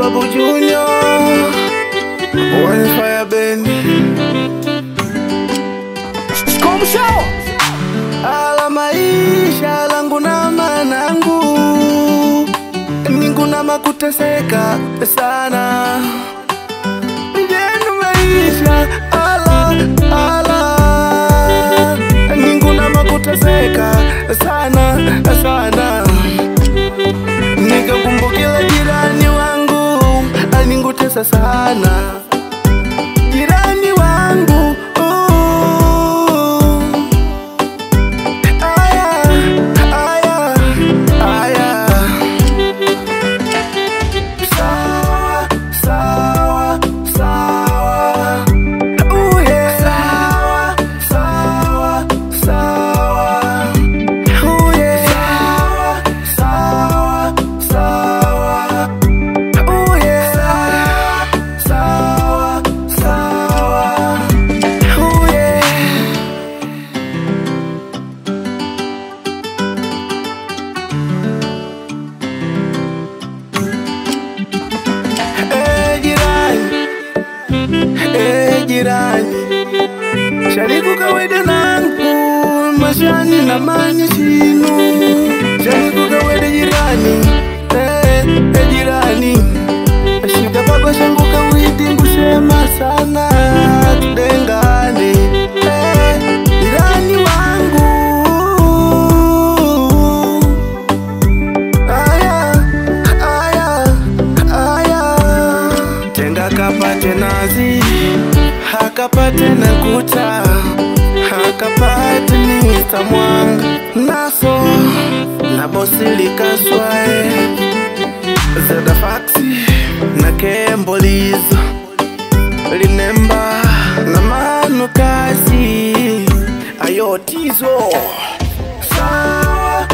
Babu Junior, One Fire Band. Come show. Ala maisha langu na manangu, ningu na makuteseka sana. Njenu maisha ala ningu na makuteseka sana sana. Nikakumbukila jirani wangu alingutesa sana. Jirani wangu jirani, shariku kawaida nangu mashani na manya shinu. Shariku kawaida jirani, jirani, shida bako shangu kawidi ngusema sana tudengane. Jirani wangu tenga kapate nazi, hakapate na kuta, hakapate ni tamwanga naso na bosili kaswae zeda faxi na kembolizo linemba na manu kasi ayotizo. Sawa